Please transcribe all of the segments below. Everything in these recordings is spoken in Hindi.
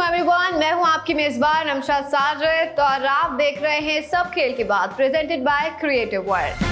एवरीवन, मैं हूं आपकी मेजबान नमशाद साजिद और आप देख रहे हैं सब खेल के बाद presented by creative world.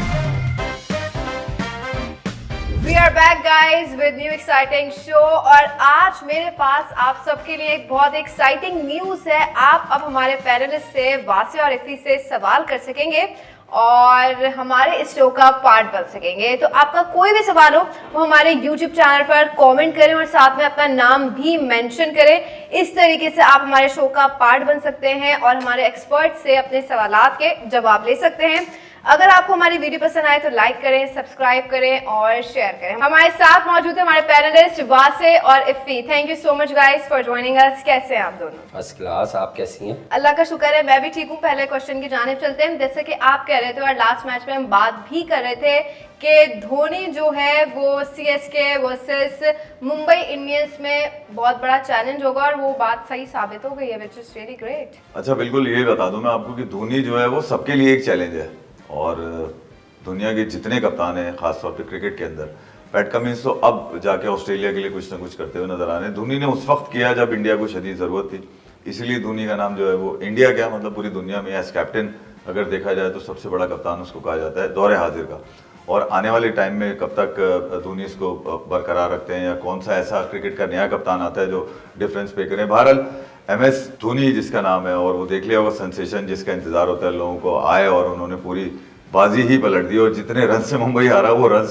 We are back guys with new exciting show और आज मेरे पास आप सबके लिए एक बहुत एक्साइटिंग न्यूज है। आप अब हमारे पैनलिस्ट से वासे और इफ़ी से सवाल कर सकेंगे और हमारे इस शो का पार्ट बन सकेंगे। तो आपका कोई भी सवाल हो वो हमारे यूट्यूब चैनल पर कमेंट करें और साथ में अपना नाम भी मेंशन करें। इस तरीके से आप हमारे शो का पार्ट बन सकते हैं और हमारे एक्सपर्ट से अपने सवालात के जवाब ले सकते हैं। अगर आपको हमारी वीडियो पसंद आए तो लाइक करें, सब्सक्राइब करें और शेयर करें। हमारे साथ मौजूद है हमारे पैनलिस्ट वासे और इफ़ी। Thank you so much guys for joining us. कैसे हैं आप दोनों? First class. आप कैसी हैं? अल्लाह का शुक्र है, मैं भी ठीक हूँ। पहले क्वेश्चन की जानिब चलते हैं। जैसे कि आप कह रहे थे और लास्ट मैच में हम बात भी कर रहे थे कि धोनी जो है वो सीएसके वर्सेस मुंबई इंडियंस में बहुत बड़ा चैलेंज होगा और वो बात सही साबित हो गई है, व्हिच इज रियली ग्रेट। अच्छा, बिल्कुल यही बता दूं मैं आपको कि धोनी जो है वो सबके लिए एक चैलेंज है और दुनिया के जितने कप्तान हैं खासतौर पे क्रिकेट के अंदर, पैट कमिंस तो अब जाके ऑस्ट्रेलिया के लिए कुछ ना कुछ करते हुए नजर आ रहे हैं। धोनी ने उस वक्त किया जब इंडिया को शदीद ज़रूरत थी, इसीलिए धोनी का नाम जो है वो इंडिया क्या मतलब पूरी दुनिया में एज कैप्टन अगर देखा जाए तो सबसे बड़ा कप्तान उसको कहा जाता है दौरे हाजिर का। और आने वाले टाइम में कब तक धोनी इसको बरकरार रखते हैं या कौन सा ऐसा क्रिकेट का नया कप्तान आता है जो डिफरेंस पे करे। बहरहाल MS धोनी जिसका नाम है और वो देख लिया होगा सेंसेशन जिसका इंतजार होता है लोगों को, आए और उन्होंने पूरी बाजी ही पलट दी और जितने रन से मुंबई हारा वो रन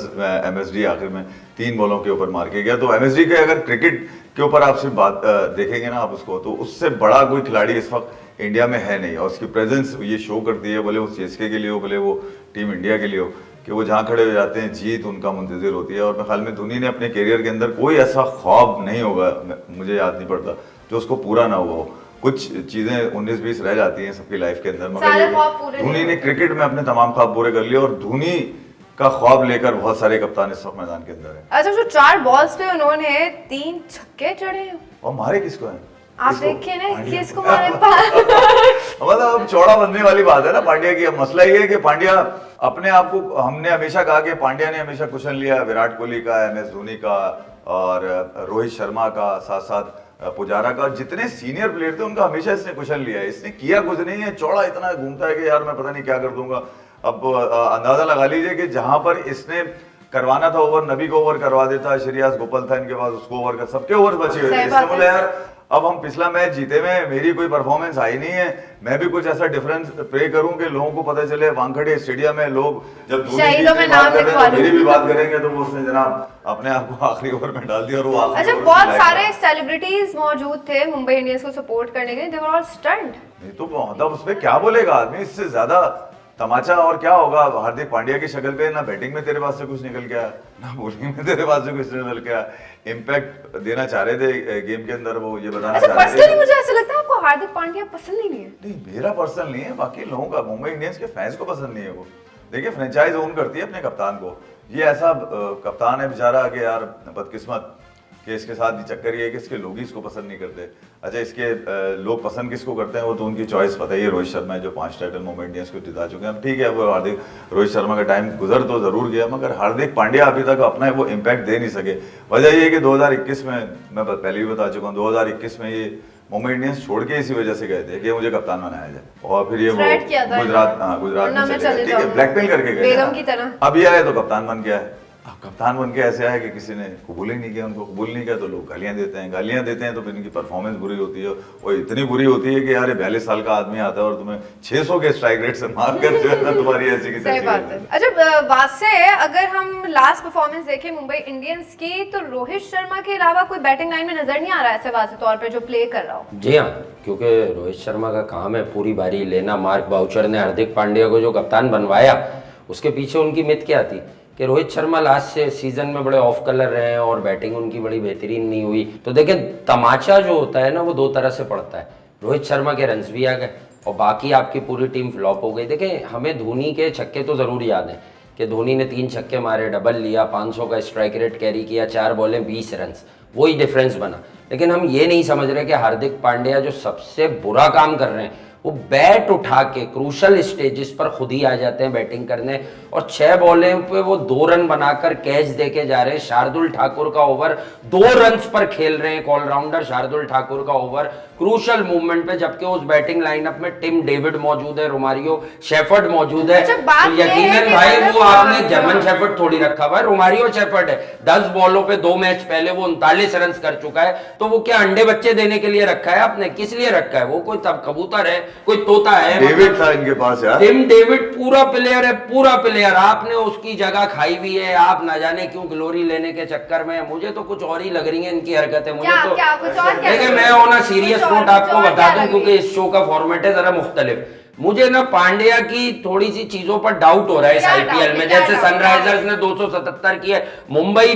MSD आखिर में 3 बॉलों के ऊपर मार के गया। तो MSD के अगर क्रिकेट के ऊपर आप सिर्फ बात देखेंगे ना आप उसको, तो उससे बड़ा कोई खिलाड़ी इस वक्त इंडिया में है नहीं और उसकी प्रेजेंस ये शो करती है, भले वो CSK के लिए हो भले वो टीम इंडिया के लिए हो, कि वो जहाँ खड़े हो जाते हैं जीत उनका मुंतजिर होती है। और मेरे ख्याल में धोनी ने अपने करियर के अंदर कोई ऐसा ख्वाब नहीं होगा, मुझे याद नहीं पड़ता, जो उसको पूरा ना हुआ हो। कुछ चीजें 19-20 रह जाती हैं सबकी लाइफ के अंदर, मगर धोनी ने क्रिकेट में अपने तमाम ख्वाब पूरे कर लिए और धोनी का ख्वाब लेकर बहुत सारे कप्तान इस वक्त मैदान के अंदर हैं। अच्छा, जो 4 बॉल्स पे उन्होंने 3 छक्के जड़े और मारे किसको हैं? आप देखिए ना किसको मारे मतलब अब चौड़ा बनने वाली बात है ना पांड्या की। अब मसला ये है कि पांड्या अपने आप को, हमने हमेशा कहा कि पांड्या ने हमेशा कुशन लिया विराट कोहली का, MS धोनी का और रोहित शर्मा का, साथ साथ पुजारा का, जितने सीनियर प्लेयर थे उनका हमेशा इसने कुशन लिया है। इसने किया कुछ नहीं है, चौड़ा इतना घूमता है कि यार मैं पता नहीं क्या कर दूंगा। अब अंदाजा लगा लीजिए कि जहां पर इसने करवाना था ओवर, नबी को ओवर करवा देता, श्रेयस गोपाल था इनके पास, उसको ओवर कर, सबके ओवर बचे हुए थे। इसने बोला यार अब हम पिछला मैच जीते हुए, मेरी कोई परफॉर्मेंस आई नहीं है, मैं भी कुछ ऐसा डिफरेंस प्ले करूं कि लोगों को पता चले। वानखेड़े स्टेडियम में लोग जब धोनी की बात कर रहे हैं तो मेरी भी बात करेंगे, तो वो उसने जनाब अपने आप को आखिरी ओवर में डाल दिया और वो आखिरी। अच्छा, बहुत सारे सेलिब्रिटीज मौजूद थे मुंबई इंडियंस को सपोर्ट करने के लिए, दे वर ऑल स्टन्ड। नहीं तो मतलब उस पे क्या बोलेगा आदमी, इससे ज्यादा तमाचा और क्या होगा। हार्दिक पांड्या की शक्ल पे ना बैटिंग में तेरे पास से कुछ निकल गया, ना बॉलिंग में तेरे पास से कुछ निकल गया। इम्पैक्ट देना चाह रहे थे गेम के अंदर, वो ये बताना चाह रहे थे। पर्सनली मुझे ऐसा लगता है आपको हार्दिक पांड्या पसंद नहीं है। नहीं, मेरा पर्सनल नहीं है, बाकी लोगों का, मुंबई इंडियंस के फैंस को पसंद नहीं है वो। देखिए फ्रेंचाइज ओन करती है अपने कप्तान को, ये ऐसा कप्तान है बेचारा कि यार बदकिस्मत कि इसके साथ भी चक्कर ये है कि इसके लोग ही इसको पसंद नहीं करते। अच्छा, इसके लोग पसंद किसको करते हैं वो तो उनकी चॉइस पता ही है। रोहित शर्मा है जो 5 टाइटल मुंबई इंडियंस को जिता चुके हैं। अब ठीक है, वो हार्दिक, रोहित शर्मा का टाइम गुजर तो जरूर गया, मगर हार्दिक पांड्या अभी तक अपना वो इम्पैक्ट दे नहीं सके। वजह ये है कि 2021 में, मैं पहले भी बता चुका हूँ, 2021 में ये मुंबई इंडियंस छोड़ के इसी वजह से गए थे कि मुझे कप्तान बनाया जाए, और फिर ये वो गुजरात में चले गए, ठीक है, ब्लैकमेल करके गए। अब ये आए तो कप्तान बन गया है। कप्तान बन के ऐसे आया कि किसी ने कबूल ही नहीं किया, उनको कबूल नहीं किया तो लोग गालियां देते हैं तो फिर इनकी परफॉर्मेंस बुरी होती है, और इतनी बुरी होती है कि यार 42 साल का आदमी आता है और तुम्हें 600 के स्ट्राइक रेट से मार कर जो है ना तुम्हारी ऐसी की सही बात है। अच्छा वासे, अगर हम लास्ट परफॉर्मेंस देखें मुंबई इंडियंस की तो रोहित शर्मा के अलावा कोई बैटिंग लाइन में नजर नहीं आ रहा है ऐसे वासे तौर पे जो प्ले कर रहा हो। जी हाँ, क्योंकि रोहित शर्मा का काम है पूरी बारी लेना। मार्क बाउचर ने हार्दिक पांड्या को जो कप्तान बनवाया, उसके पीछे उनकी मिथ क्या थी कि रोहित शर्मा लास्ट से सीजन में बड़े ऑफ कलर रहे हैं और बैटिंग उनकी बड़ी बेहतरीन नहीं हुई। तो देखें, तमाचा जो होता है ना वो 2 तरह से पड़ता है। रोहित शर्मा के रन्स भी आ गए और बाकी आपकी पूरी टीम फ्लॉप हो गई। देखें, हमें धोनी के छक्के तो ज़रूर याद हैं कि धोनी ने 3 छक्के मारे, डबल लिया, 500 का स्ट्राइक रेट कैरी किया, 4 बॉलें 20 रन, वही डिफरेंस बना। लेकिन हम ये नहीं समझ रहे कि हार्दिक पांड्या जो सबसे बुरा काम कर रहे हैं वो बैट उठा के क्रूशल स्टेजेस पर खुद ही आ जाते हैं बैटिंग करने, और 6 बॉलें पे वो 2 रन बनाकर कैच देके जा रहे हैं। शार्दुल ठाकुर का ओवर 2 रन्स पर खेल रहे हैं, ऑलराउंडर शार्दुल ठाकुर का ओवर क्रूशल मूवमेंट पे, जबकि उस बैटिंग लाइनअप में टिम डेविड मौजूद है, रोमारियो शेफर्ड मौजूद है। अच्छा, बात तो ये है यकीनन कि भाई मतलब वो आपने जर्मन शेफर्ड थोड़ी रखा हुआ है, रोमारियो शेफर्ड है। 10 बॉलों पे 2 मैच पहले वो 39 रन कर चुका है। तो वो क्या अंडे बच्चे देने के लिए रखा है आपने? किस लिए रखा है? वो कोई तब कबूतर है, कोई तोता है? डेविड था इनके पास यार। टिम डेविड पूरा प्लेयर है, पूरा प्लेयर। आपने उसकी जगह खाई हुई है, आप ना जाने क्यों ग्लोरी लेने के चक्कर में। मुझे तो कुछ और ही लग रही है इनकी हरकतें। मुझे क्या तो क्या कुछ और क्या देखिए, लग मैं रहा है? ऑन सीरियस कुछ और- नोट आपको कुछ और बता क्या दूं, लग क्योंकि रही है? इस शो का फॉर्मेट है जरा मुख्तलिफ। मुझे ना पांड्या की थोड़ी सी चीजों पर डाउट हो रहा है इस क्या आईपीएल डाउट? में। क्या जैसे डाउट? सनराइजर्स ने 277 की है, मुंबई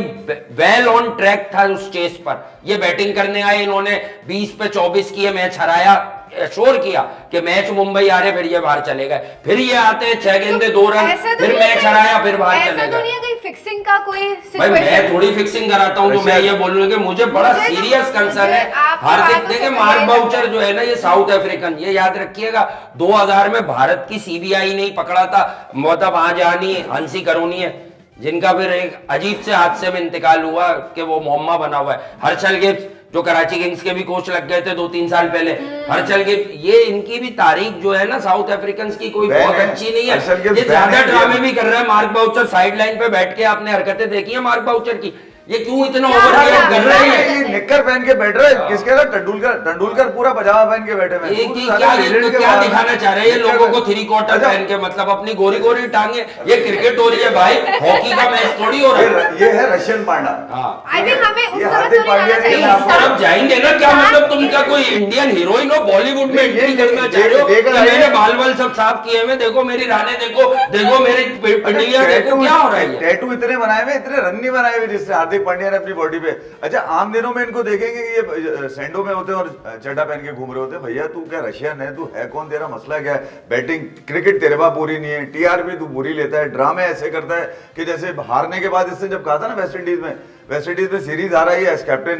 वेल ऑन ट्रैक था उस चेस पर। ये बैटिंग करने आए, इन्होंने 20 पे 24 किए, मैच हराया, एश्योर किया कि मैच मुंबई आ रहे, फिर ये बाहर चले गए। फिर ये आते हैं 6 गेंदे 2 रन, ऐसा तो फिर नहीं मैच है- हराया, फिर बाहर ऐसा चले तो गए। नहीं है कहीं फिक्सिंग का कोई भाई मैं सिचुएशन? थोड़ी फिक्सिंग कराता हूँ, तो मैं ये बोल रहा हूँ कि मुझे बड़ा मुझे तो- सीरियस कंसर्न मुझे है। आपकी हार्दिक बातों से देखिए, तो मार्क यही लगता बाउचर है। जो है ना, ये साउथ अफ्रीकन, ये याद रखिएगा 2000 में भारत की सीबीआई ने ही पकड़ा था, मतलब आजानी हंसी करोनी है, जिनका फिर एक अजीब से हादसे में इंतकाल हुआ कि वो मोहम्मा बना हुआ है। हर्षल गिब्स जो कराची किंग्स के भी कोच लग गए थे 2-3 साल पहले, हर्षल गिब्स, ये इनकी भी तारीख जो है ना साउथ अफ्रीकन की कोई बैन बहुत है। अच्छी नहीं हर्षल है। गिब्स ये ज्यादा बैन है। ड्रामे भी कर रहा है मार्क बाउचर, साइड लाइन पे बैठ के। आपने हरकतें देखी है मार्क बाउचर की? ये क्यों इतना क्या ओवर क्या- रिएक्ट कर रहे हैं? ये निक्कर पहन के बैठ रहे हैं, किसके साथ? तेंदुलकर पूरा पजामा पहन के बैठे हुए हैं। ये तू कि साला क्या लीजेंड ये के क्या बाहर- दिखाना चाह रहे हैं ये लोगों को? 3 क्वार्टर अच्छा, पहन के, मतलब अपनी गोरी गोरी टांगे। ये क्रिकेट हो रही है भाई, हॉकी का मैच थोड़ी हो रहा है। ये है रशियन पांडा। हाँ, आई थिंक हमें उस ये तरफ हार्दिक तो नहीं पांड्या आना ने चाहिए। नहीं, उस तरफ जाएंगे ना क्या? मतलब तुम क्या कोई इंडियन हीरोइन हो, बॉलीवुड में ये एंट्री करना ये- चाह रहे हो? ये- कि मैंने बाल वाल सब साफ किए हुए, देखो मेरी राने, देखो देखो मेरी पिंडलियां, देखो क्या हो रहा है ये? टैटू इतने बनाए हुए, इतने रन नहीं बनाए हुए जिससे हार्दिक पांड्या ने अपनी बॉडी पे। अच्छा, आम दिनों में इनको देखेंगे कि ये सैंडो में होते हैं और चड्डा पहन के घूम रहे होते हैं। भैया तू क्या रशियन है? तू है कौन? तेरा मसला क्या है? बैटिंग क्रिकेट तेरे पास पूरी नहीं है, टीआरपी तू बुरी लेता है, ड्रामे ऐसे करता है कि जैसे हारने के बाद इससे जब कहा था ना वेस्ट इंडीज में सीरीज आ रही है, एज कैप्टन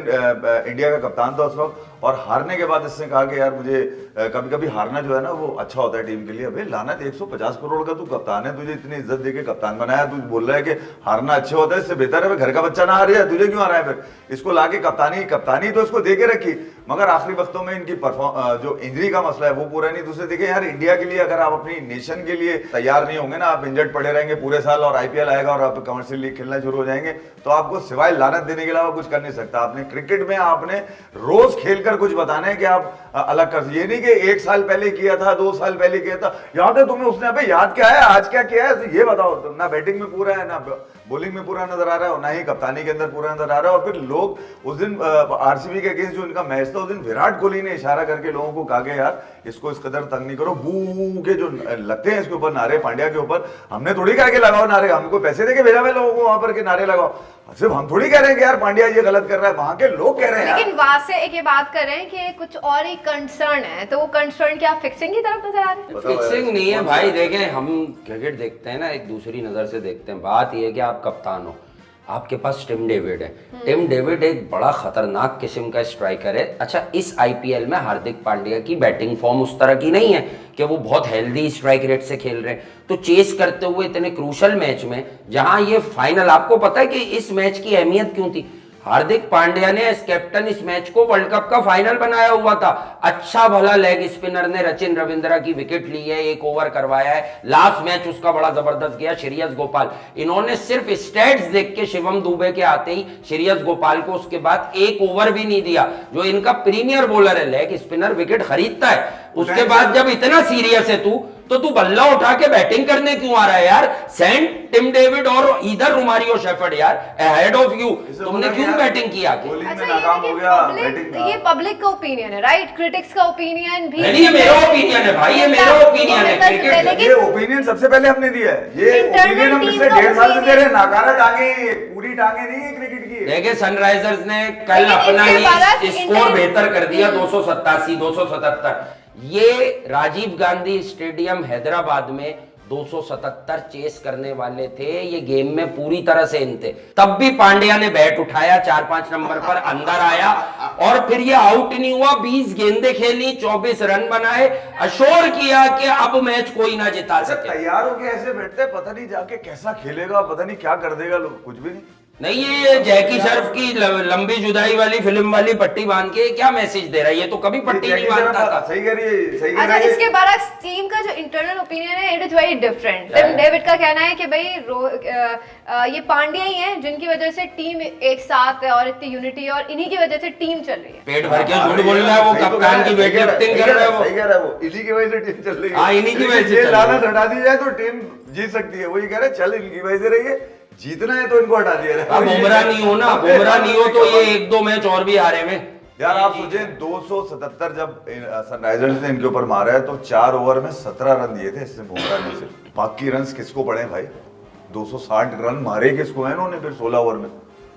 इंडिया का कप्तान था उस वक्त, और हारने के बाद इसने कहा कि यार मुझे कभी कभी हारना जो है ना वो अच्छा होता है टीम के लिए। अबे लानत, 150 करोड़ का तू कप्तान है, तुझे इतनी इज्जत देके कप्तान बनाया, तू बोल रहा है कि हारना अच्छा होता है, इससे बेहतर है घर का बच्चा ना हार जाए, तुझे क्यों आ रहा है? फिर इसको लाके कप्तानी तो इसको देके रखी, मगर आखिरी वक्तों में इनकी जो इंजरी का मसला है वो पूरा नहीं। दूसरे देखें यार, इंडिया के लिए अगर आप अपनी नेशन के लिए तैयार नहीं होंगे ना, आप इंजर्ड पड़े रहेंगे पूरे साल, और आईपीएल आएगा और आप कमर्शियल लीग खेलना शुरू हो जाएंगे, तो आपको सिवाय लानत देने के अलावा कुछ कर नहीं सकता। आपने क्रिकेट में आपने रोज खेलकर कुछ बताना है कि आप अलग कर, ये नहीं कि 1 साल पहले किया था, 2 साल पहले किया था, याद है तुम्हें? उसने अबे याद क्या है, आज क्या किया है, तो ये बताओ। तो ना बैटिंग में पूरा है, ना बॉलिंग में पूरा नजर आ रहा है, और ना ही कप्तानी के अंदर पूरा नजर आ रहा है। और फिर लोग उस दिन आरसीबी के अगेंस्ट जो इनका मैच था, उस दिन विराट कोहली ने इशारा करके लोगों को कहा कि यार इसको इस कदर तंग नहीं करो, बू के जो लगते हैं इसके ऊपर नारे, पांड्या के ऊपर, हमने थोड़ी कहा कि लगाओ नारे, हमको पैसे देके भेजा हुआ लोगों को वहां पर के नारे लगाओ। सिर्फ हम थोड़ी कह रहे हैं कि यार पांड्या ये गलत कर रहा है, वहां के लोग कह रहे हैं। लेकिन वहां से एक ये बात कर रहे हैं कि कुछ और ही कंसर्न है, तो वो कंसर्न क्या फिक्सिंग की तरफ नजर आ रहे हैं? फिक्सिंग नहीं है भाई। देखें, हम क्रिकेट देखते हैं ना एक दूसरी नजर से देखते हैं। बात यह है कि आप कप्तान हो, आपके पास टिम डेविड है। टिम डेविड एक बड़ा खतरनाक किस्म का स्ट्राइकर है। अच्छा, इस आईपीएल में हार्दिक पांड्या की बैटिंग फॉर्म उस तरह की नहीं है कि वो बहुत हेल्दी स्ट्राइक रेट से खेल रहे हैं, तो चेस करते हुए इतने क्रूशल मैच में, जहां ये फाइनल, आपको पता है कि इस मैच की अहमियत क्यों थी? हार्दिक पांड्या ने एज कैप्टन इस मैच को वर्ल्ड कप का फाइनल बनाया हुआ था। अच्छा भला लेग स्पिनर ने सचिन रविंद्रा की विकेट ली है, 1 ओवर करवाया है, लास्ट मैच उसका बड़ा जबरदस्त गया। श्रेयस गोपाल, इन्होंने सिर्फ स्टैट्स देख के शिवम दुबे के आते ही श्रेयस गोपाल को उसके बाद 1 ओवर भी नहीं दिया। जो इनका प्रीमियर बॉलर है, लेग स्पिनर, विकेट खरीदता है, उसके बाद जब इतना सीरियस है तू बल्ला उठा के बैटिंग करने क्यों आ रहा है यार? सेंड टिम डेविड और इधर रोमारियो शेफर्ड यार अहेड ऑफ यू। तुमने क्यों बैटिंग किया? अच्छा, ये पब्लिक का ओपिनियन है, राइट? क्रिटिक्स का ओपिनियन भी नहीं, ये मेरा ओपिनियन है भाई, ये मेरा ओपिनियन है। क्रिकेट ये ओपिनियन सबसे पहले हमने दिया है, ये ओपिनियन हम पिछले 1.5 साल से दे रहे हैं। नाकारा टांगे, पूरी टांगे नहीं है क्रिकेट की। देखिए, सनराइजर्स ने कल अपना ही स्कोर बेहतर कर दिया, 287, 277। ये राजीव गांधी स्टेडियम हैदराबाद में 277 चेस करने वाले थे, ये गेम में पूरी तरह से इन थे। तब भी पांड्या ने बैट उठाया, 4-5 नंबर पर अंदर आया और फिर ये आउट नहीं हुआ। 20 गेंदें खेली, 24 रन बनाए, अश्योर किया कि अब मैच कोई ना जिता सके। तैयार होके ऐसे बैठते हैं, पता नहीं जाके कैसा खेलेगा, पता नहीं क्या कर देगा, लोग कुछ भी नहीं। नहीं, ये जैकी श्रॉफ की लंबी जुदाई वाली फिल्म वाली पट्टी बांध के क्या मैसेज दे रहा है? ये तो कभी पट्टी नहीं बांधता था। सही कह रही है, सही कह अच्छा, रही है। इसके बरक्स टीम का जो इंटरनल ओपिनियन है, it is very different. Tim David का कहना है कि भाई ये पांड्या ही हैं जिनकी वजह से टीम एक साथ है और इतनी यूनिटी है और इन्हीं की वजह से टीम चल रही है। पेट भर के झूठ बोल रहा है वो, कप्तान की वेट लिफ्टिंग कर रहा है वो। सही कह रहा है वो, इन्हीं की वजह से टीम चल रही है। हाँ, इन्हीं की वजह से चल रही है। लानत हटा दी जाए तो टीम जीत सकती है, वो ये कह रहे हैं चल इनकी वजह से रही है, जीतना है तो इनको हटा दिया जाए। बुमराह नहीं हो ना, बुमराह नहीं हो तो ये 1-2 मैच और भी हारे में। यार आप सोचे 277 जब सनराइजर्स ने इनके ऊपर मारा है तो 4 ओवर में 17 रन दिए थे इसने बुमराह ने सिर्फ। बाकी रन किसको पड़े भाई? 260 रन मारे किसको है इन्होंने फिर 16 ओवर में।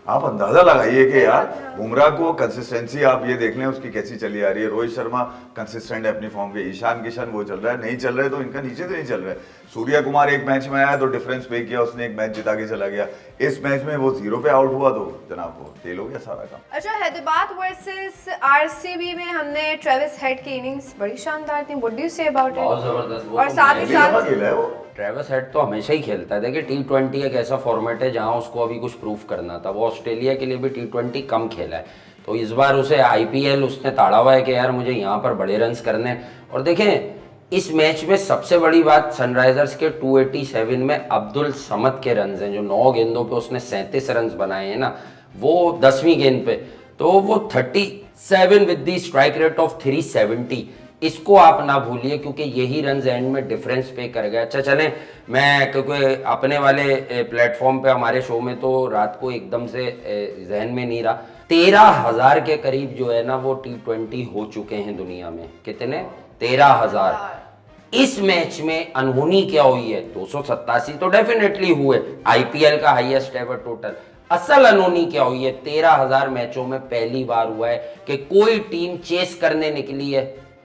आप अंदाजा लगाइए कि यार बुमराह को कंसिस्टेंसी आप ये देख लें उसकी कैसी चली आ रही है। रोहित शर्मा कंसिस्टेंट है अपनी फॉर्म पे, ईशान किशन वो चल रहा है, नहीं चल रहे तो इनका नीचे तो नहीं चल रहा है। सूर्या कुमार एक मैच में आया तो डिफरेंस पे किया उसने, एक मैच जिता के चला गया। इस मैच में वो 0 पे आउट हुआ तो जनाब वो फेल हो गया सारा काम। अच्छा, हैदराबाद वर्सेस आरसीबी में हमने ट्रेविस हेड की इनिंग्स बड़ी शानदार थी। What do you say about it? बहुत जबरदस्त। और साथ ही साथ खेला है वो। ट्रेविस हेड तो हमेशा ही खेलता है। देखिए T20 एक ऐसा फॉर्मेट है जहां उसको अभी कुछ प्रूफ करना था। वो ऑस्ट्रेलिया के लिए भी T20 कम खेला है, तो इस बार उसे IPL उसने ताड़ा हुआ है कि यार मुझे यहाँ पर बड़े रन्स करने। और देखें इस मैच में सबसे बड़ी बात सनराइजर्स के 287 में अब्दुल समद के रन्स हैं, जो 9 गेंदों पे उसने 37 रन्स बनाए हैं ना, वो 10वीं गेंद पे, तो वो 37 with the strike rate of 370। इसको आप ना भूलिए क्योंकि यही रन एंड में डिफरेंस पे कर गया। अच्छा चलें, मैं क्योंकि अपने वाले प्लेटफॉर्म पे हमारे शो में तो रात को एकदम से जहन में नहीं रहा, 13,000 के करीब जो है ना वो T20 हो चुके हैं दुनिया में। कितने? 13,000। इस मैच में अनहोनी क्या हुई है? 287 तो डेफिनेटली हुए, IPL का हाईएस्ट एवर टोटल। असल अनहोनी क्या हुई है? 13,000 मैचों में पहली बार हुआ है कि कोई टीम चेस करने निकली है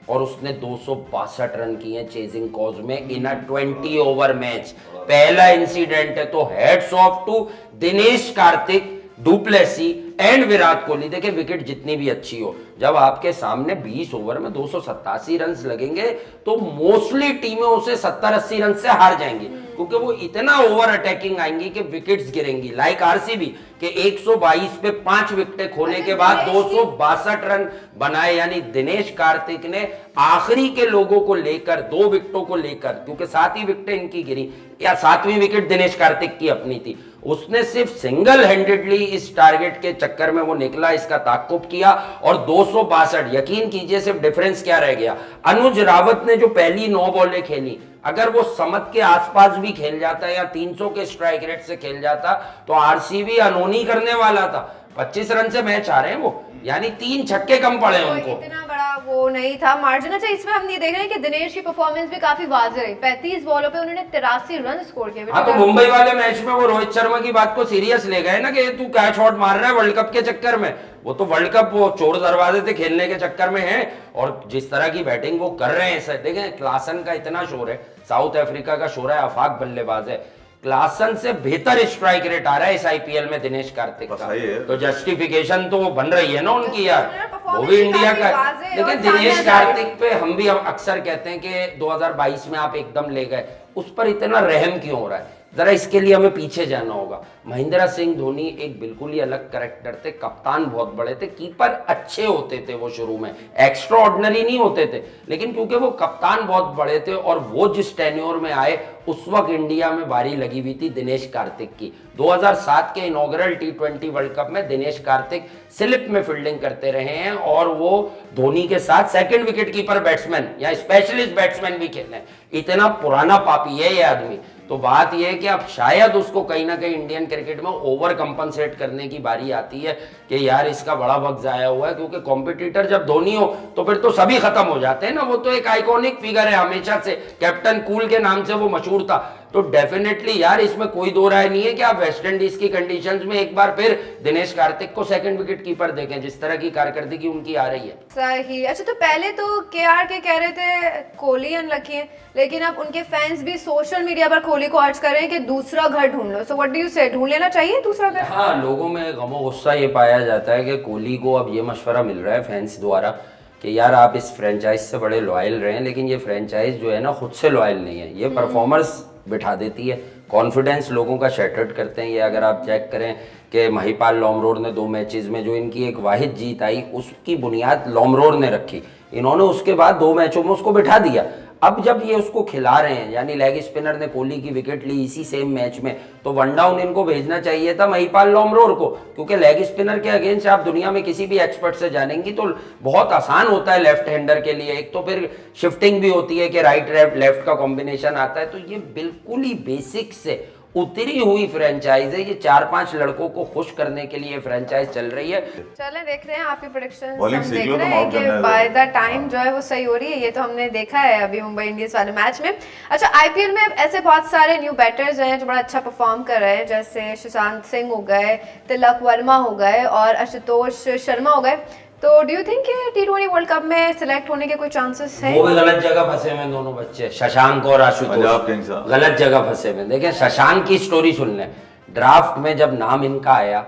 और उसने 262 रन किए हैं चेजिंग कॉज में इन अ 20 ओवर मैच। पहला इंसिडेंट है। तो hats off to Dinesh Karthik, du Plessis and Virat Kohli. देखिए विकेट जितनी भी अच्छी हो, जब आपके सामने 20 ओवर में 287 रन लगेंगे तो मोस्टली टीमें उसे 70-80 रन से हार जाएंगी, क्योंकि वो इतना ओवर अटैकिंग आएंगी कि विकेट्स गिरेंगी। लाइक आरसीबी के 122 पे 5 विकेटें खोने के बाद 262 रन बनाए। यानी दिनेश कार्तिक ने आखिरी के लोगों को लेकर 2 विकेटों को लेकर, क्योंकि 7 ही विकेटें इनकी गिरी, या 7वीं विकेट दिनेश कार्तिक की अपनी थी, उसने सिर्फ सिंगल हैंडेडली इस टारगेट के चक्कर में वो निकला, इसका ताक्कुब किया और 262। यकीन कीजिए सिर्फ डिफरेंस क्या रह गया? अनुज रावत ने जो पहली 9 बॉलें खेली, अगर वो समत के आसपास भी खेल जाता या 300 के स्ट्राइक रेट से खेल जाता तो आरसीबी अनहोनी करने वाला था। 25 रन से मैच आ रहे हैं वो, यानी 3 छक्के कम पड़े उनको। इतना बड़ा वो नहीं था मार्जिन। अच्छा, इसमें हम ये देख रहे हैं कि दिनेश की परफॉर्मेंस भी काफी वाज़ेह रही। 35 बॉलों पे उन्होंने 83 रन स्कोर किए। हाँ, तो मुंबई वाले मैच में वो रोहित शर्मा की बात को सीरियस ले गए ना कि तू क्या शॉट मार रहा है वर्ल्ड कप के चक्कर में। वो तो वर्ल्ड कप वो चोर दरवाजे से खेलने के चक्कर में है, और जिस तरह की बैटिंग वो कर रहे हैं, देखें क्लासन का इतना शोर है, साउथ अफ्रीका का शोर है, आफाक बल्लेबाज है, क्लासन से बेहतर स्ट्राइक रेट आ रहा है इस IPL में दिनेश कार्तिक का। तो जस्टिफिकेशन तो बन रही है ना उनकी यार, वो भी इंडिया का। लेकिन दिनेश कार्तिक पे हम भी अक्सर कहते हैं कि 2022 में आप एकदम ले गए, उस पर इतना रहम क्यों हो रहा है? जरा इसके लिए हमें पीछे जाना होगा। महेंद्र सिंह धोनी एक बिल्कुल ही अलग कैरेक्टर थे, कप्तान बहुत बड़े थे, कीपर अच्छे होते थे वो शुरू में, एक्स्ट्रा ऑर्डिनरी नहीं होते थे, लेकिन क्योंकि वो कप्तान बहुत बड़े थे और वो जिस टेन्योर में आए उस वक्त इंडिया में बारी लगी हुई थी दिनेश कार्तिक की। 2007 के इनॉग्रल T20 वर्ल्ड कप में दिनेश कार्तिक स्लिप में फील्डिंग करते रहे हैं और वो धोनी के साथ सेकंड विकेट कीपर बैट्समैन या स्पेशलिस्ट बैट्समैन भी खेले। इतना पुराना पापी है ये आदमी। तो बात यह है कि अब शायद उसको कहीं ना कहीं इंडियन क्रिकेट में ओवर कंपनसेट करने की बारी आती है कि यार इसका बड़ा वक्त जाया हुआ है, क्योंकि कॉम्पिटिटर जब धोनी हो तो फिर तो सभी खत्म हो जाते हैं ना। वो तो एक आइकॉनिक फिगर है, हमेशा से कैप्टन कूल के नाम से वो मशहूर था। तो डेफिनेटली यार इसमें कोई दो राय नहीं है कि आप वेस्ट इंडीज की कंडीशंस में एक बार फिर दिनेश कार्तिक को सेकंड विकेट कीपर देखें, जिस तरह की कारकर्दगी उनकी आ रही है। सही। अच्छा, तो पहले तो केआर के कह रहे थे कोहली अनलकी है, लेकिन अब उनके फैंस भी सोशल मीडिया पर कोहली को अर्ज कर रहे हैं कि दूसरा घर ढूंढ लो। सो व्हाट डू यू से, ढूंढ लेना चाहिए दूसरा घर? हाँ, लोगों में गमो गुस्सा ये पाया जाता है कि कोहली को अब ये मशवरा मिल रहा है फैंस द्वारा कि यार आप इस फ्रेंचाइज से बड़े लॉयल रहे, लेकिन ये फ्रेंचाइज जो है ना खुद से लॉयल नहीं है, ये परफॉर्मर्स बिठा देती है, कॉन्फिडेंस लोगों का शैटर्ड करते हैं। ये अगर आप चेक करें कि महिपाल लॉमरोड ने 2 मैचेस में जो इनकी एक वाहिद जीत आई उसकी बुनियाद लॉमरोड ने रखी, इन्होंने उसके बाद 2 मैचों में उसको बिठा दिया। अब जब ये उसको खिला रहे हैं, यानी लेग स्पिनर ने कोहली की विकेट ली इसी सेम मैच में, तो वन डाउन इनको भेजना चाहिए था महिपाल लॉमरोर को, क्योंकि लेग स्पिनर के अगेंस्ट आप दुनिया में किसी भी एक्सपर्ट से जानेंगी तो बहुत आसान होता है लेफ्ट हैंडर के लिए। एक तो फिर शिफ्टिंग भी होती है कि राइट लेफ्ट का कॉम्बिनेशन आता है, तो ये बिल्कुल ही बेसिक से उतरी हुई फ्रेंचाइज है। ये 4-5 लड़कों को खुश करने के लिए फ्रेंचाइज चल रही है। चलें देख रहे हैं आपकी प्रेडिक्शंस, Bowling हम सीख देख लो रहे तो हैं माउट कि करना है बाय द टाइम जो है वो सही हो रही है, ये तो हमने देखा है अभी मुंबई इंडियंस वाले मैच में। अच्छा, आईपीएल में ऐसे बहुत सारे न्यू बैटर्स हैं जो बड़ा अच्छा परफॉर्म कर रहे हैं, जैसे सुशांत सिंह हो गए, तिलक वर्मा हो गए और आशुतोष शर्मा हो गए। तो do you think T20 world cup में सिलेक्ट होने के कोई चांसेस हैं? वो भी गलत जगह फंसे हुए दोनों बच्चे, शशांक और पंजाब किंग्स, आशुतोष गलत जगह फंसे हुए। देखिए शशांक की स्टोरी सुन लें, ड्राफ्ट में जब नाम इनका आया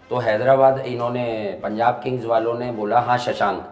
तो हैदराबाद इन्होंने पंजाब किंग्स वालों ने बोला हाँ शशांक,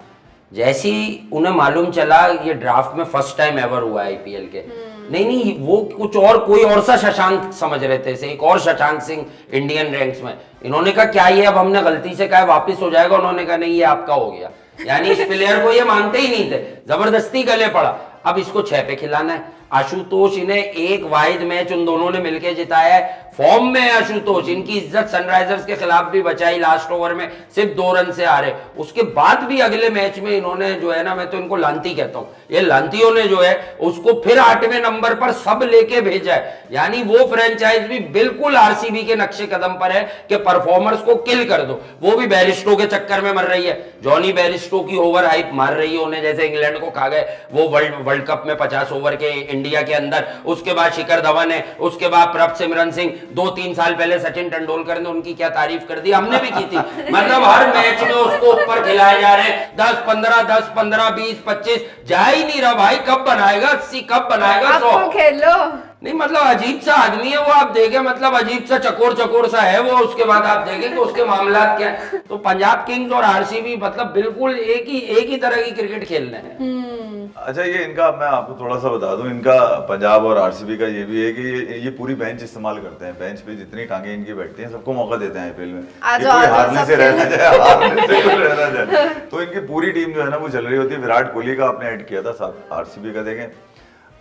जैसी उन्हें मालूम चला ये ड्राफ्ट में फर्स्ट टाइम एवर हुआ है आईपीएल के, नहीं वो कुछ और कोई और सा शशांक समझ रहे थे, एक और शशांक सिंह इंडियन रैंक्स में। इन्होंने कहा क्या ये अब हमने गलती से कहा वापस हो जाएगा, उन्होंने कहा नहीं ये आपका हो गया। यानी इस प्लेयर को ये मानते ही नहीं थे, जबरदस्ती गले पड़ा, अब इसको 6 पे खिलाना है। आशुतोष इन्हें एक वाहिद मैच उन दोनों ने मिलकर जिताया है, फॉर्म में है आशुतोष, इनकी इज्जत सनराइजर्स के खिलाफ भी बचाई, लास्ट ओवर में सिर्फ 2 रन से हारे, उसके बाद भी अगले मैच में इन्होंने जो है ना, मैं तो इनको लांती कहता हूं, ये लांतियों ने जो है उसको फिर 8वें नंबर पर सब लेके भेजा है। यानी वो फ्रेंचाइज भी बिल्कुल आरसीबी के नक्शे कदम पर है कि परफॉर्मर्स को किल कर दो, वो भी बैरिस्टो के चक्कर में मर रही है। जॉनी बैरिस्टो की ओवर हाइप मार रही है उन्हें, जैसे इंग्लैंड को खा गए वो वर्ल्ड कप में 50 ओवर के इंडिया के अंदर, उसके बाद शिखर धवन है, उसके बाद प्रभसिमरन सिंह, 2-3 साल पहले सचिन तेंदुलकर ने उनकी क्या तारीफ कर दी, हमने भी की थी। मतलब हर मैच में उसको ऊपर खिलाए जा रहे हैं, 10-15 10-15 20-25 जा ही नहीं रहा भाई, कब बनाएगा 80, कब बनाएगा 100? आपको खेल लो नहीं मतलब अजीब सा आदमी है वो, आप देखें मतलब अजीब सा चकोर सा है वो। उसके बाद आप देखें कि उसके मामलात क्या है। तो पंजाब किंग्स और आरसीबी मतलब बिल्कुल एक ही तरह की क्रिकेट खेल रहे हैं। अच्छा, ये इनका मैं आपको थोड़ा सा बता दूं, इनका पंजाब और आरसीबी का ये भी है कि ये पूरी बेंच इस्तेमाल करते हैं, बेंच पे जितनी टांगे इनकी बैठती हैं सबको मौका देते हैं आईपीएल में, ये कोई हारने से रहना जाए, हारने से कोई रहना जाए। तो इनकी पूरी टीम जो है ना वो चल रही होती है। विराट कोहली का आपने ऐड किया था आरसीबी का, देखें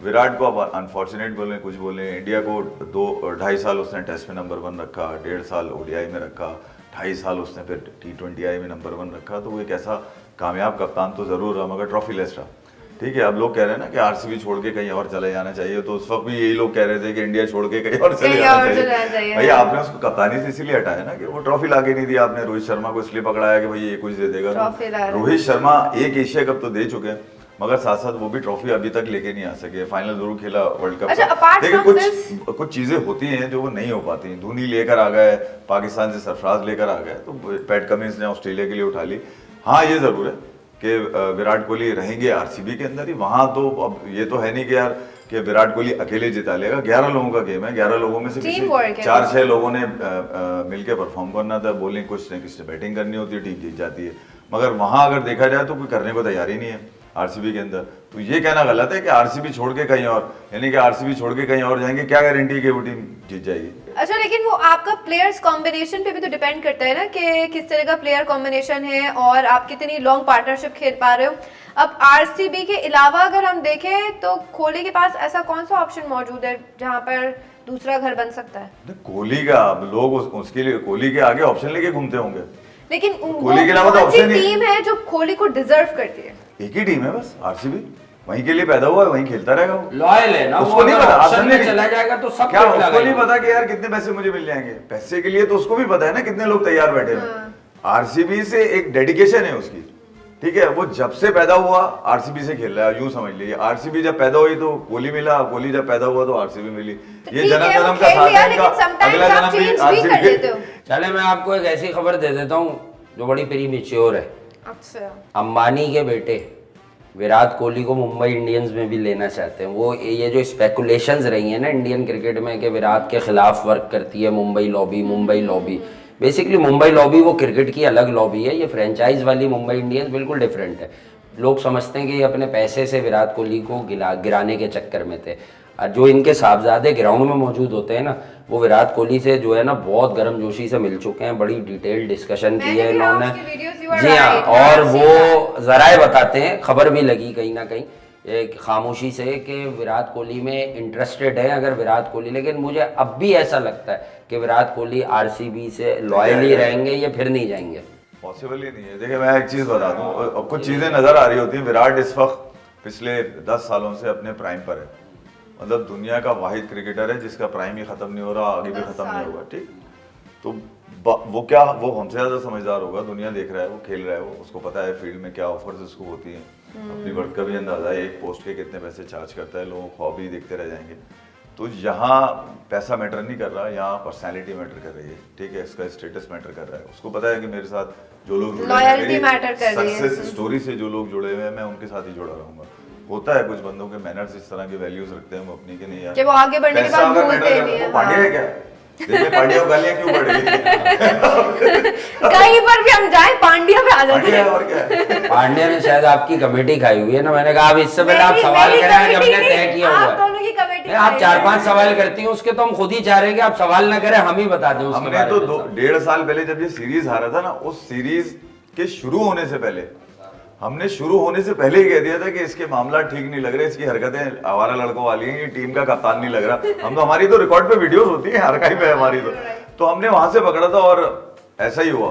विराट को अब अनफॉर्चुनेट बोले कुछ बोले, इंडिया को 2-2.5 साल उसने टेस्ट में नंबर 1 रखा, 1.5 साल ओडीआई में रखा, 2.5 साल उसने फिर T20I में नंबर 1 रखा, तो वो एक ऐसा कामयाब कप्तान तो जरूर रहा मगर ट्रॉफी लेस रहा। ठीक है, अब लोग कह रहे हैं ना कि आरसीबी छोड़ के कहीं और चले जाना चाहिए, तो उस वक्त भी यही लोग कह रहे थे कि इंडिया छोड़ के कहीं और चले जाना चाहिए। भाई आपने उसको कप्तानी से इसीलिए हटाया ना कि वो ट्रॉफी लाके नहीं दी, आपने रोहित शर्मा को इसलिए पकड़ाया कि भाई ये कुछ दे देगा। रोहित शर्मा एक एशिया कप तो दे चुके हैं मगर साथ साथ वो भी ट्रॉफी अभी तक लेके नहीं आ सके, फाइनल जरूर खेला वर्ल्ड कप। अच्छा, लेकिन कुछ चीजें होती हैं जो वो नहीं हो पाती। धोनी लेकर आ गए, पाकिस्तान से सरफराज लेकर आ गए, तो पैट कमिंस ने ऑस्ट्रेलिया के लिए उठा ली। हाँ ये जरूर है कि विराट कोहली रहेंगे आरसीबी के अंदर ही, वहां तो अब ये तो है नहीं कि यार कि विराट कोहली अकेले जिता लेगा। 11 लोगों का गेम है, 11 लोगों में से 4-6 लोगों ने मिलकर परफॉर्म करना था, बॉलिंग कुछ ने किसी बैटिंग करनी होती है, टीम जीत जाती है। मगर वहां अगर देखा जाए तो कोई करने को तैयार ही नहीं है आरसीबी के अंदर। तो ये कहना गलत है कि आरसीबी छोड़ के कहीं और, यानी कि आरसीबी छोड़ के कहीं और जाएंगे, क्या गारंटी है कि वो टीम जीत जाएगी? अच्छा, लेकिन वो आपका प्लेयर्स कॉम्बिनेशन पे भी तो डिपेंड करता है ना कि किस तरह का प्लेयर कॉम्बिनेशन है और आप कितनी लॉन्ग पार्टनरशिप खेल पा रहे हो। अब आरसीबी के अलावा अगर हम देखें तो कोहली के पास ऐसा कौन सा ऑप्शन मौजूद है जहां पर दूसरा घर बन सकता है? कोहली का लोग उसके लिए कोहली के आगे ऑप्शन लेके घूमते होंगे, लेकिन कोहली के अलावा तो ऑप्शन नहीं। टीम है जो कोहली को डिजर्व करती है, एक ही टीम है बस आरसीबी, वहीं के लिए पैदा हुआ है, वहीं खेलता रहेगा वो, लॉयल है ना। उसको नहीं पता ऑप्शन में चला जाएगा तो सब क्या उसको नहीं पता कि यार कितने पैसे मुझे मिल जाएंगे, पैसे के लिए तो उसको भी पता है ना कितने लोग तैयार बैठे हैं। आरसीबी से एक डेडिकेशन है उसकी ठीक है, वो जब से पैदा हुआ आरसीबी से खेल रहा है, यूं समझ लीजिए। आरसीबी जब पैदा हुई तो कोहली मिला, कोहली जब पैदा हुआ तो आरसीबी मिली। तो ये ठीक जन्म है, वो जन्म का खेल साथ लिया, है इनका, लेकिन sometimes अगला आप जन्म भी change भी आरसीबी कर देते हो। चले मैं आपको एक ऐसी खबर दे देता हूँ जो बड़ी प्रीमेच्योर है। अच्छा, अंबानी के बेटे विराट कोहली को मुंबई इंडियंस में भी लेना चाहते हैं। वो ये जो स्पेकुलेशंस रही हैं ना इंडियन क्रिकेट में कि विराट के खिलाफ वर्क करती है Mumbai lobby. Basically Mumbai lobby वो क्रिकेट की अलग लॉबी है, ये फ्रेंचाइज वाली मुंबई इंडियंस बिल्कुल डिफरेंट है। लोग समझते हैं कि ये अपने पैसे से विराट कोहली को गिराने के चक्कर में थे। और जो इनके साहबजादे ग्राउंड में मौजूद होते हैं ना, वो विराट कोहली से जो है ना बहुत गर्मजोशी से मिल चुके हैं, बड़ी डिटेल डिस्कशन की है इन्होंने। जी हाँ, और वो जराए बताते हैं, खबर भी लगी कहीं ना कहीं एक खामोशी से कि विराट कोहली में इंटरेस्टेड है अगर विराट कोहली, लेकिन मुझे अब भी ऐसा लगता है कि विराट कोहली आरसीबी से लॉयल ही रहेंगे, ये फिर नहीं जाएंगे। पॉसिबल ही नहीं है। देखिए मैं एक चीज बता दूं, कुछ चीजें नजर आ रही होती हैं। विराट इस वक्त पिछले 10 सालों से अपने प्राइम पर है, मतलब दुनिया का वाहिद क्रिकेटर है जिसका प्राइम ही खत्म नहीं हो रहा, आगे भी खत्म नहीं होगा। ठीक, तो वो हमसे ज्यादा समझदार होगा, दुनिया देख रहा है, वो खेल रहा है, वो उसको पता है फील्ड में क्या ऑफर्स उसको होती हैं, अपनी वर्थ का भी अंदाजा है, एक पोस्ट के कितने पैसे चार्ज करता है, लोग ख्वाब ही देखते रह जाएंगे। तो यहाँ पैसा मैटर नहीं कर रहा, यहाँ पर्सनैलिटी मैटर कर रही है। ठीक है, इसका स्टेटस मैटर कर रहा है। उसको पता है कि मेरे साथ जो लोग जुड़े हैं, मेरी सक्सेस स्टोरी से जो लोग जुड़े हुए हैं, मैं उनके साथ ही जुड़ा रहूंगा। होता है कुछ बंदों के मैनर्स इस तरह के वैल्यूज रखते हैं, वो अपनी के नहीं यार, कि वो आगे बढ़ने के बाद भूलते नहीं है। पांड्या है क्या? देखिए पांड्या को गालियां क्यों पड़ रही कहीं पर भी हम जाए पांड्या पे आ जाते पांड्या हैं। और क्या है? पांड्या ने शायद आपकी कमेटी खाई हुई है ना, मैंने कहा अब इससे पहले आप सवाल मेरी करें कि कमेटी हमने नहीं, तय किया हुआ आप है। दोनों की कमेटी नहीं, आप खाई 4-5 है। सवाल करती हैं उसके, तो हम खुद ही चाह रहे हैं कि आप सवाल ना करें, हम ही बता दें उसके हमने बारे तो में। 1.5 साल पहले जब ये सीरीज हारा था ना, उस सीरीज के शुरू होने से पहले हमने शुरू होने से पहले ही कह दिया था कि इसके मामला ठीक नहीं लग रहे, इसकी हरकतें आवारा लड़कों वाली हैं, ये टीम का कप्तान नहीं लग रहा। हम तो, हमारी तो रिकॉर्ड पे वीडियोस होती है, आर्काइव है हमारी तो हमने वहां से पकड़ा था। और ऐसा ही हुआ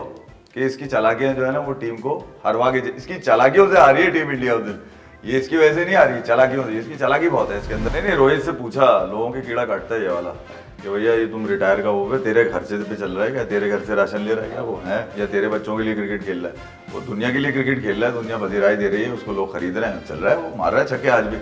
कि इसकी चालाकियां जो है ना वो टीम को हरवा के, इसकी चालाकियों से आ रही है टीम इंडिया उस दिन, ये इसकी वजह से नहीं आ रही, चालाकियों से। इसकी चालाकी बहुत है इसके अंदर। नहीं, रोहित से पूछा, लोगों के कीड़ा काटता है ये वाला, कि भैया ये तुम रिटायर का वो है, तेरे खर्चे पे चल रहा है क्या, तेरे घर से राशन ले रहा है क्या वो है, या तेरे बच्चों के लिए क्रिकेट खेल रहा है? वो दुनिया के लिए क्रिकेट खेल रहा है, दुनिया बधिराई दे रही है, उसको लोग खरीद रहे हैं, चल रहा है, वो मार रहा है छक्के आज भी।